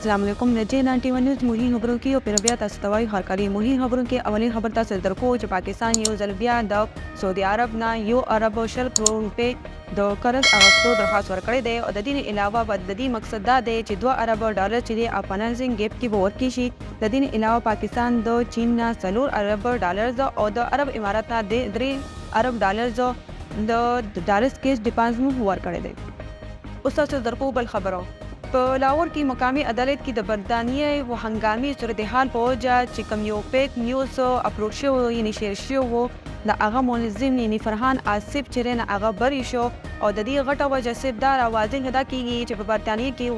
अस्सलाम वालेकुम नजे 91 न्यूज़ मुहिम खबरों की और फिर तاسو ته وایو هرکاري मुहिम खबरों کې اولین خبر تاسو ته درکو چې پاکستان یو ځل بیا د سعودي عرب نه یو ارب شل کروڑ روپے د قرض اخیستو درخواست ورکړی دی او د دې نه علاوه د دې مقصد دا دی چې 2 ارب ډالر چې د فاینانسینګ گیپ کې به ورکړي شي. د دې نه علاوه پاکستان د چین نه 4 ارب ډالرز او د عرب امارات نه 3 ارب ډالرز د ډالرز کیس ډیپازټ ورکړی دی. اوس تاسو درکو بل خبرو په لاهور کې مقامی عدالت کې د برطانیې و هنګامي صورتحال په وجه چې کوم یو فیک نیوز اپلوډ شوی یعنی شیر شوی د هغه منظم یعنی فرحان آصف چې نه هغه بری شو او د دې غټه وجه صرف دا راوځي دا کیږي چې په برطانیې کې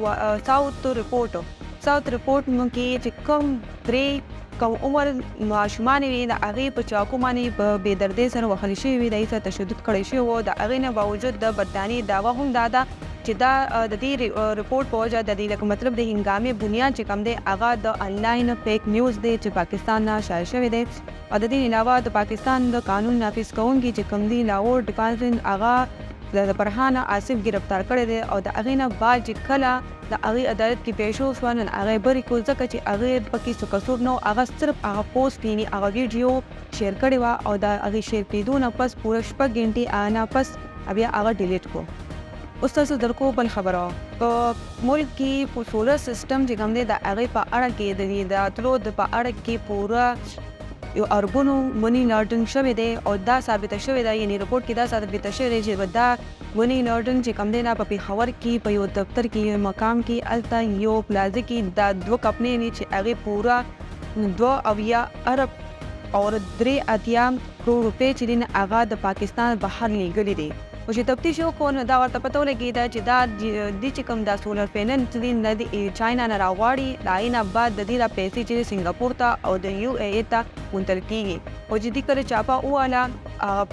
ساوث ریپورټ نو کې چې کوم درې کوم عمر ماشومان وي د هغې په چاقو باندې په بې دردۍ سره وهل شوي وي د هغې سره تشدد کړی شوی و د هغې نه باوجود د برطانیې دعوه هم دا ده چې دا د دې رپورټ په وجه د دې لکه مطلب د هنګامي بنیاد چې کوم دی هغه د انلاین فیک نیوز دی چې پاکستان نه شایع شوی دی او د دې علاوه د پاکستان د قانون نافذ کوونکي چې کوم دی لاهور ډیپارټمنټ هغه د فرحان آصف گرفتار کړی دی او د هغې نه بعد چې کله د هغې عدالت کې پیش شو نن هغې بری کړو ځکه چې هغې پکې څه قصور نه و هغه صرف هغه پوسټ یعنې هغه ویډیو شیر کړې وه او د هغې شیر کېدو نه پس پوره 6 ګنټې هغه نه پس بیا هغه ډیلیټ کړو. اوس تاسو درکو بل خبره په ملک کې په سولر سیستم چې کوم دی د هغې په اړه کې د اتلو د په اړه کې پوره یو اربونو منی لارډنګ شوی دی او دا ثابته شوې ده یعنی رپورټ کې دا ثابته شوې ده چې دا منی لارډنګ چې کوم دی نه په پېښور کې په یو دفتر کې یو مقام کې هلته یو پلازه کې دا 2 کمپنۍ دي چې هغې پوره 2 ارب او 3 کروڑ روپۍ چې دي نه هغه د پاکستان بهر لیږلي دي او چې تفتیش وکړو نو دا ورته پته ولګېده چې دا د چې کوم دا سولر پینل چې دي نه د چاینا نه راغواړي د هغې نه بعد د دې دا پیسې چې سنګاپور ته او د یو ای ته منتقل کېږي او چې دې کله چاپه وواله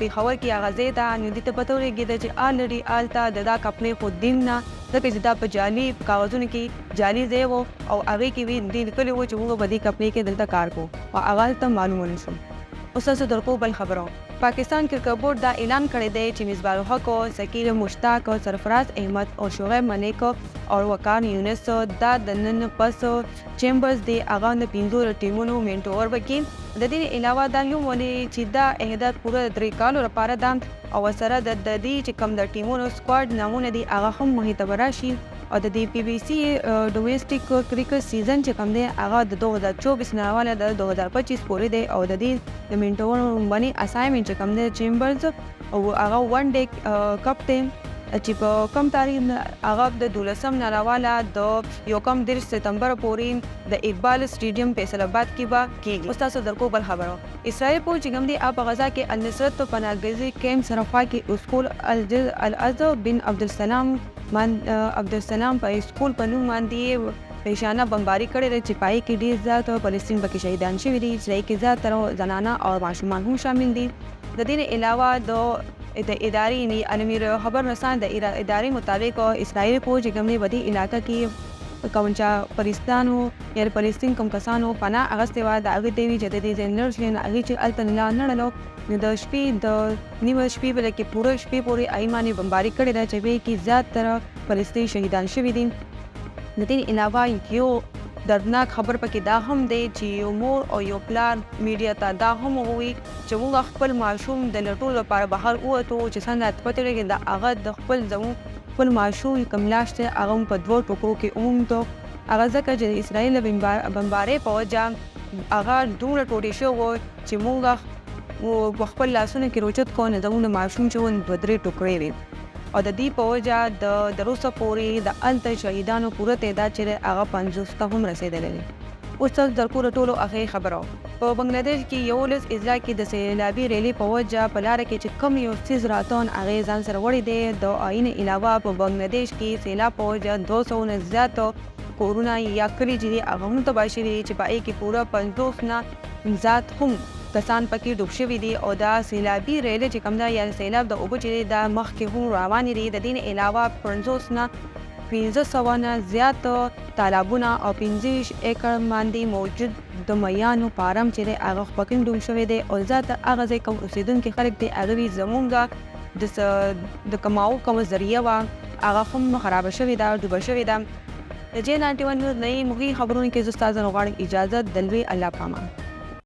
پېښور کې هغه ځای ته نو دې ته پته ولګېده چې الریډي هلته د دا کمپنۍ خو دین نه ځکه چې دا په جعلي کاغذونو کې جعلي ځای و او هغې کې دې لیکلي و چې موږ په دې کمپنۍ کې دلته کار کوو او هغه هلته معلومه نه شوم. اوس تاسو درکو بل خبرو پاکستان کرکټ بورډ دا اعلان کړی دی چې مصباح الحق او ثقیل مشتاق او سرفراز احمد او شعیب ملک او وقار یونس دا د نن پس چیمبرز دی هغه د 15 ټیمونو مینټور وکړي. د دې علاوه دا یو ولې چې دا اهداف پوره 3 کالو لپاره ده او سره د دې چې کوم د ټیمونو سکواډ نمونه دي هغه هم محتوا راشي او د دې پی بی سی ډومېسټک کرکټ سیزن چې کوم دی هغه د 2024 نه حواله د 2025 پورې دی او د دې د منټورونو باندې اسایمنټ چې کوم دی چیمبرز او هغه ون ډے کپ ټیم چې په کم تاریخ هغه د 12 نه حواله د 1 سپتمبر پورې د اقبال سټیډیم فیصل آباد کې به کېږي. اوس تاسو درکو بل خبرو اسرائیل په چې کوم دی په غزا کې النصرت پناهګزي کیمپ سرفا کې اسکول الازهر بن عبدالسلام په اسکول په نوم باندې پیشانه بمباری کړې ده چې پای کې ډېر زیات فلسطین پکې شهیدان شوي دي چې کې زیاتره زنانه او ماشومان هم شامل دي. د دې علاوه د ادارې امیر خبر رسان د ادارې مطابق اسرائیل په چې کوم دی بدی علاقه کې کوم چې فلسطینو یا فلسطین کوم کسانو پناه اغستې وه د هغې دیوي چې د دې ځای نرشي هغې چې هلته نړلو نو د شپې د نیمه شپې بلکې پوره شپې پورې هغې باندې بمباري کړې ده چې هغې کې زیاتره فلسطین شهیدان شوي دي. د دې علاوه یو دردناک خبر پکې دا هم دی چې یو مور او یو پلار میډیا ته دا هم ووایي چې موږ خپل ماشوم د لټولو لپاره بهر ووتو چې څنګه راته پته ولګېده د هغه د خپل ماشوم کوم لاش دی هغه هم په 2 ټوکرو کې وموندو هغه ځکه چې د اسرائیل د بمبارۍ په وجه هغه دومره ټوټې شوی و چې موږ په خپل لاسونو کې روچت کوو نو زموږ د ماشوم چې و 2-3 ټوکرې وي او د دې په وجه د روسه پورې د هلته شهیدانو پوره تعداد چې هغه 50 ته هم رسېدلی دی. اوس تاسو درکو د ټولو اخري خبرو په بنګلادیش کې 11 اضلاع کې د سیلابي ریلي په وجه په لاره کې چې کم یو څیز راتون هغې ځان سره وړی دی. د آیین علاوه په بنګلادیش کې سیلاب په وجه 200 نه زیات کورونه یا کلي چې دي هغه هم تباه شوي دي چې په هغې کې پوره 50 نه زیات هم کسان پکې ډوب شوي دي او دا سیلابي ریلې چې کوم ده یا سیلاب د اوبو چې دا مخکې هم روانې دي. د دې علاوه 50 نه 1500 نه زیات تالابونه او 15 ایکړ باندې موجود د میانو فارم چې دی هغه پکې ډوب شوی دی او زیاتره هغه ځای کوم اوسېدونکي خلک دي هغوی زموږ د کماو کومه ذریعه وه هغه هم خرابه شوې ده ډوبه شوې ده. د جې 91 نیوز نه مهمې خبرونو کې زه ستاسو نه غواړم اجازه د لوی الله پامان.